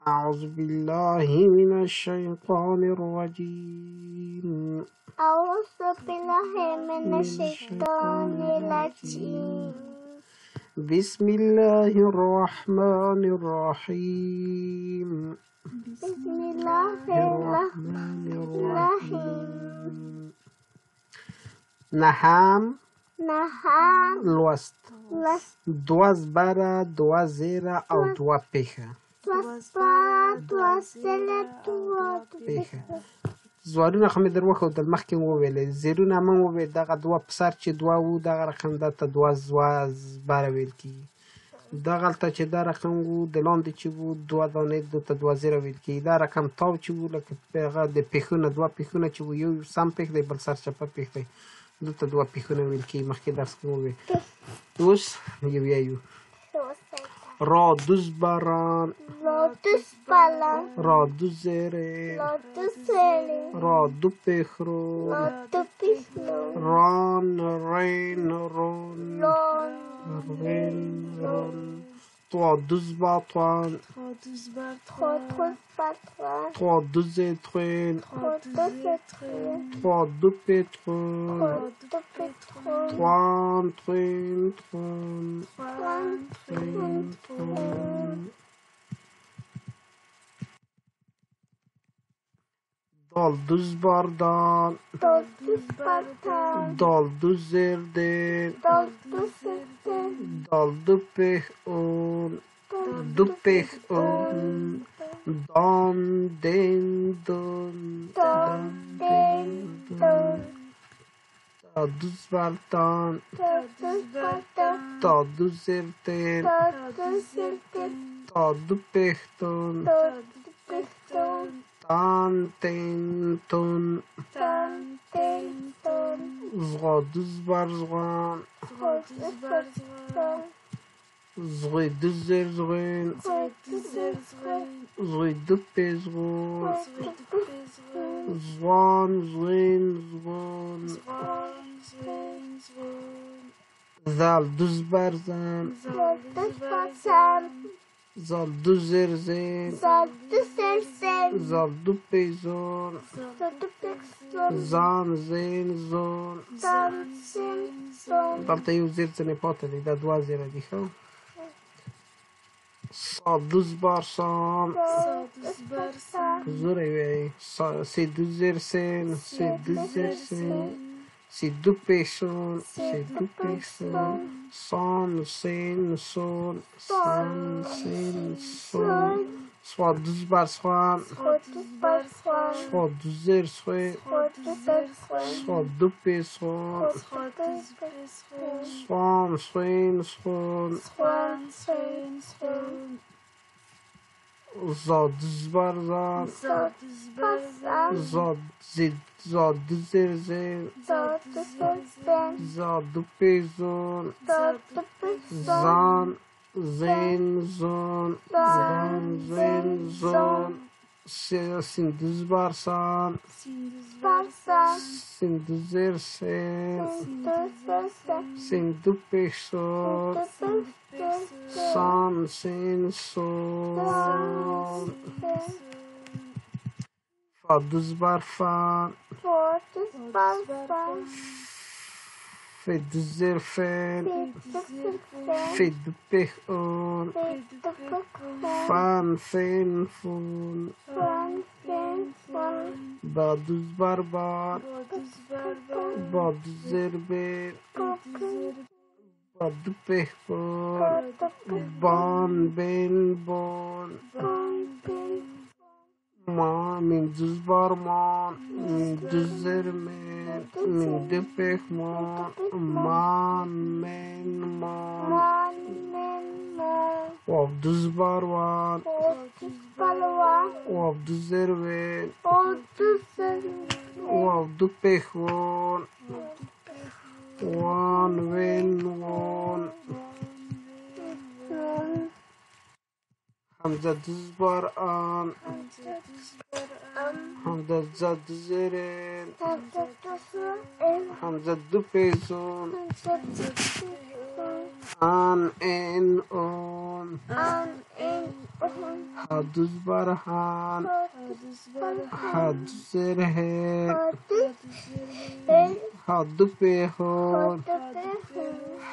أعوذ بالله من الشيطان الرجيم. أعوذ بالله من الشيطان الرجيم. بسم الله الرحمن الرحيم. بسم الله الرحمن الرحیم. نهم لوست دوه زبره، دوه زیره او دوه پیښه. دوه زیره پیښه زوارونه خو مې در وښودل، مخکې مو وویلې. زیرونه مو وویل دغه دوه په سر چې دوه وو دغه رقم دته دوه زبره ویل کېږي. دغلته چې دا رقم وو د لاندې چې وو دوه دانې دته دوه زیره ویل کېږي. دا رقم تاو چې وو لکه هغه د پیښونه دوه پیښونه چې وو، یو سم پیښ دی بل سرچپه پیښ دی، دته دوه پیښونه ویل کېږي. مخکې درس کې مو وویل. اوس یو را دو زبران، را دو زیره، را دو پیښرون، ران رین رون، trois douze batouan, trois douze étruines, trois deux pétrons, trois trin. Dal düz bardan, dal düz zerden, dal dupeh on, dan den don, da düz bardan, da düz zerden, da dupeh ton, dan den ton, zwa düz bar zwan, zwe düz zer zwen, zwe dupe zwan, zwan zwen zwan, zal düz bar zan, zal düz zer zen, zal dupe zon, zan zen zon. دلته یو زیر ځنې پاتې دی، دا دوه زیره دي. ښه سا دوز بار سام، زوری وایي. سی دو زیر سین، سی دو زیر سین، سی دو پیشون، سی دو پیشون، سان سین سون، سان سین سون. سوا دوز بار سوان، سوا دو زیر سوی، سوا دو پیسون، سوان سوین سون، زاد دوز بار زان، زاد دو زیر زیر، زاد دو پیزون، زان زین زون، زان زین زون. سین دوز بار سان، سین دو زیر سین، سین دو پیش سون، سان سین سون. فا دوز بار فان، فی دو زیر فین، فی دو پیش اون، فان فین فون. با دوز بار بار، با دو زیر بیر، با دو پیش بون، بان بین بون. ما من دوز بار مان، من دوز زیر من، من دو پیش مان، مان من مان. واف دوز بار وان، واف دو زیر وین، واف دو پیش وان، وان وین وان. همزه دوز بار آن، همزه زد زیرین، همزه دو پیزون، آن این اون، حدوز برهان حدوز زرهن حدو پیهون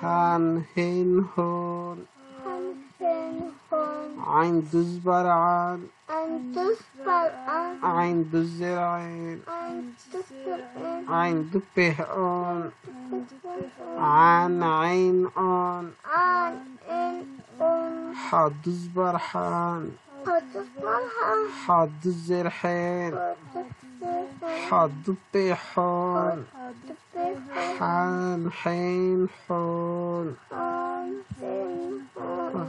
حن هین هون عين دوز برعان عين دوز زرعين عين دو پیهون عن عين آن حدوز برحان حدوز زرحين حدو پیهون حن حين حون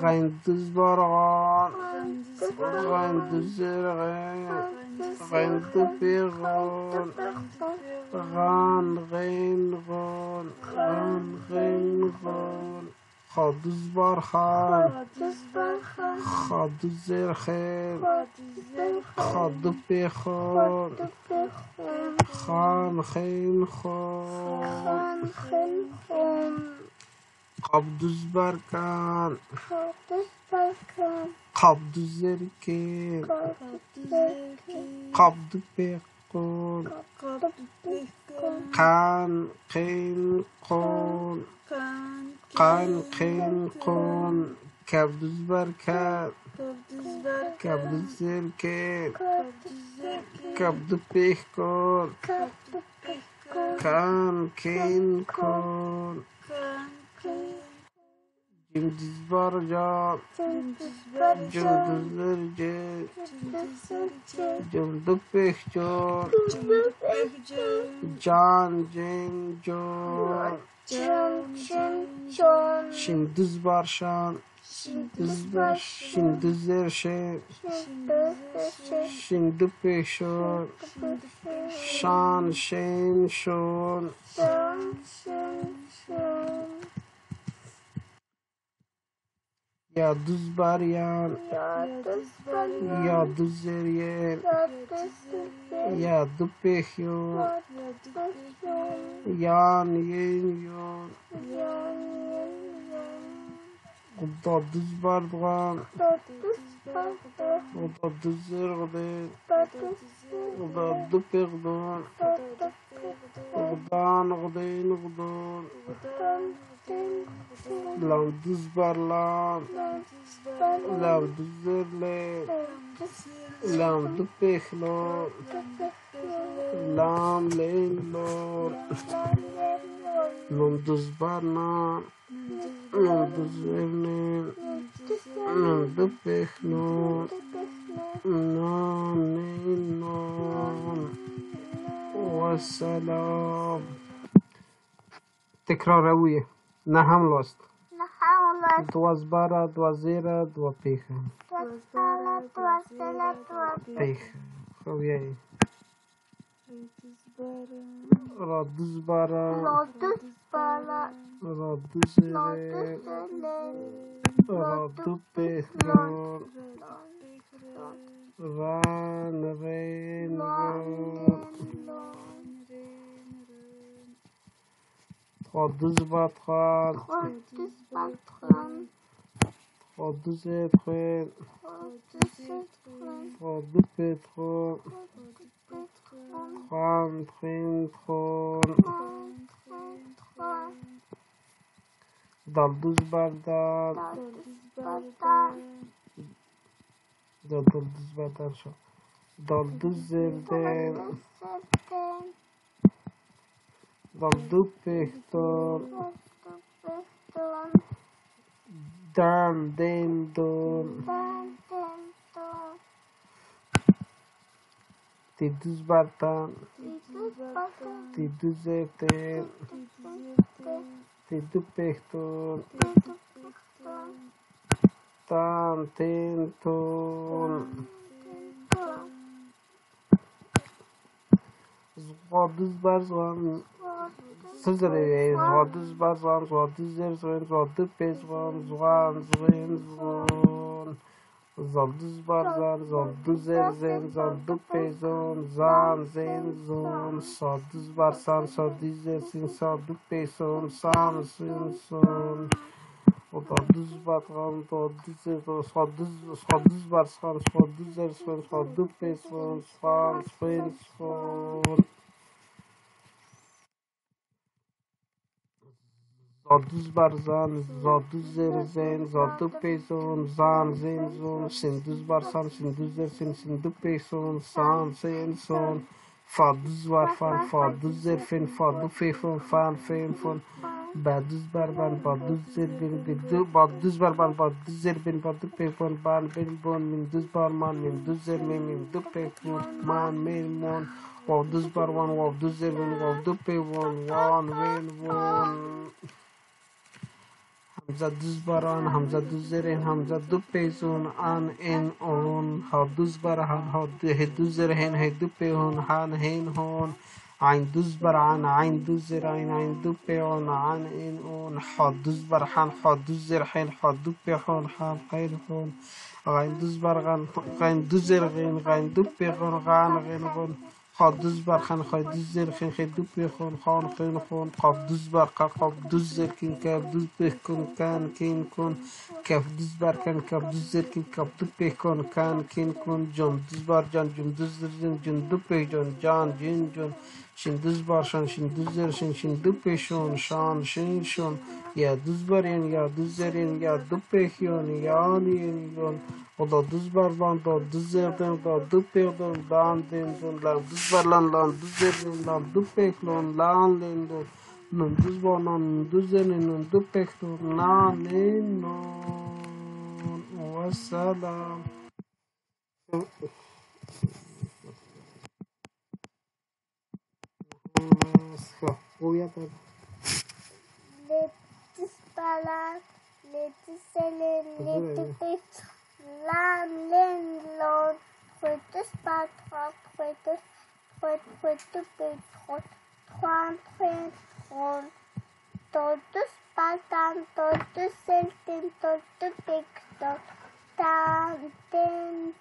غين دوز برغان غين دوز زرغين غين دو پیغون غان غين غون غان غين غون خدوز برخان خدوز زرخين خدو پیخون خان خين خون قبدوز برکان قبدوز زرکین قبدو پیقون قان قین قون قان قین قون کبدوز برکان کبدوز زرکین کبدو پیقون کان کین کون جمدوز برجان جمدوز زرجان جمدو پیخجان جان جن جان شندوز برشان شندوز زرشان شندو پیشان شان شین شون یا دوز باریان یا دوز زریان یا دو پیخیون یان ین یون قدا دوز بردغان قدا دوز زرغدین قدا دو پیغدون قدان غدین غدون لام دوز برلام لام دوز زرلین لام دو پیخلون لام لین لون لام دوز برنام لام دوز زرلین لام دو پیخلون نام لین لون والسلام. تکرار رویه. نه هم لست. دو زبره دو زیره دو پیخه. پیخه. خب یه را دو زبره را دو زیره را دو پیخلون ران رین رون خدوز بدخان خدوز ادخان خدو پیدخان خان خین خون دلدوز بردن دلدوز بردن شد دلدوز زردن دلدو پیختون دن دین دون دیدوز بردن دیدوز زردن دیدو پیختون دن دین دون زغادوز برزغان سزره زغادوز برزغان زغادوز زرزغان زغادو پیزغان زغان زغین زغان زغادوز برزغان زغادو زرزن زغادو پیزون زان زین زون سادوز برسان سادوز زرسین سادو پیزون سان سین سون Odadız batgan dodız sodız barsgan sodız ersgan soduz pesgan sgan spensgan Zoduz barzan zoduz erzen zoduz peson zan zenzon sinduz barsan sinduz ersen sinduz peson san senson faduz varfan faduz erfen faduz fefon fan fenfon Baduz barban baduz zerbin baduz barban baduz zerbin baduz pefon ban ben bon minduz barman minduz zermin minduz pefon man men mon waduz barwan waduz zerbin waduz pefon wan wen won Hamza düz baran Hamza düz zerin Hamza du pefon an en on haduz barhan heduz zerhen hedu pefon han hen hon عين دوز برعان عين دوز زرعين عين دو بيون عن إن أون حد دوز برحان حد دوز زرحين حد دو بيحون حان قين حون غين دوز برغان غين دوز زرغين غين دو بيحون غان غين غون حد دوز برخان خد دوز زرخين خد دو بيحون خان قين حون قاب دوز برقا قاب دوز زركين كاب دوز بيحكون كان كين كون كاف دوز بركان كاب دوز زركين كاب دو بيحكون كان كين كون جون دوز بر جان جون دوز زرزين جون دو بيحون جان جين جون Şindüz barşan, şindüz zerşin, şindü peşon, şan, şin şon, ya düz barın, ya düz zerin, ya dü pehyon, ya niyen yon, o da düz barban, da düz zerden, da dü pehdon, lan dendon, lan düz barlan, lan düz zerin, lan dü pehlon, lan lendon, nun düz barlan, nun düz zerin, nun dü pehdon, lan lennon, vesselam. Let's balance, let's sell, let's fish, lamb, landlord, let's patron, let's patron, trois, todos patan, todos selten, todos picton, tantenton,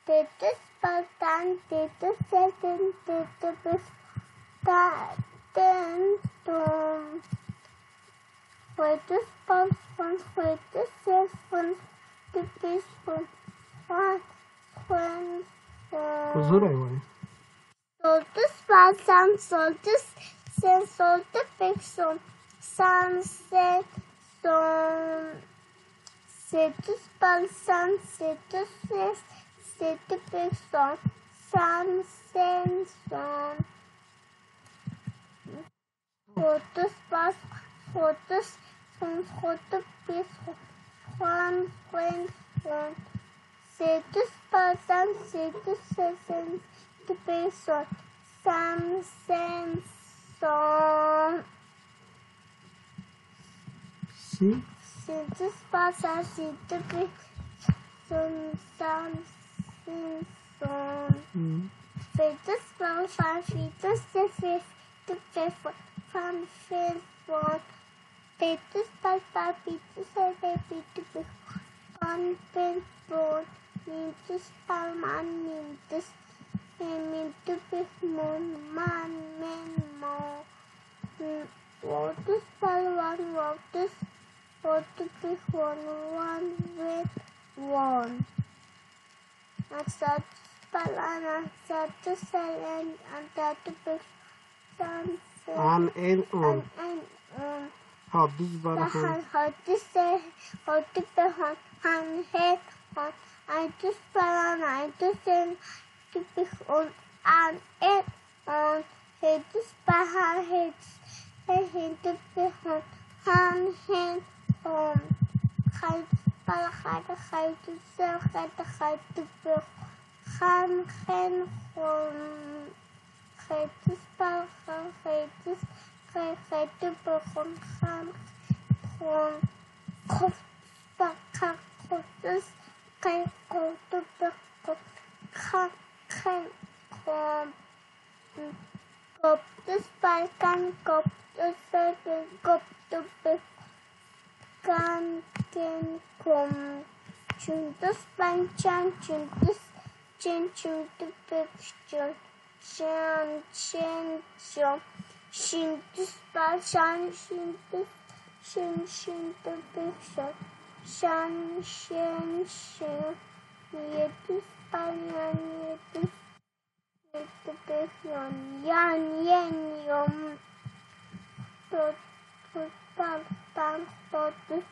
todos patan, todos selten, todos picton, tantenton. Todos patan, todos selten, todos picton, Huzur ayvayı. Todos patan, todos sen soltu pekson sunset son setus palsan setus ses setu pekson sunset son fotos pas fotos son foto pes Juan son setus palsan setus ses setu pekson sunset son Si. Setus pasa situ son son Fetus from fan fetus fetus to prefer from fan fetus papa fetus fetus fan penbon mintus palman mintus mintu mon man men mo Lotus palwan lotus lotus one with one. Satu palana satu selen satu pesan An en on. on Hadis barhan. Hadis pehan han het on Hadis palana Hadis sen tipis on an et on Hadis pahan Hadis Hadis pehan han het on Hadis palana Hadis sel Hadis pehan han hen on Hadis palana Hadis Hadis pehan han on kof bakar kotus kai kotu bakar kan koptus palkan koptus segen koptus kan ken kom chuntus panchan chuntus chen chuntus pekchon chan chen chon shintus palchan shintus Shin the big shot. Shan shin shin. Yetus banyan yetus. Yetu big yan yen yom. Tot tan tot big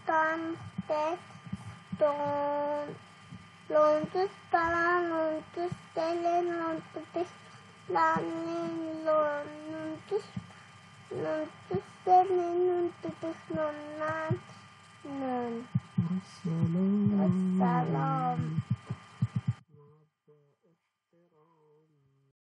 tan tek don. Lontus palan lontus telen lontus lanin lontus telen lontus non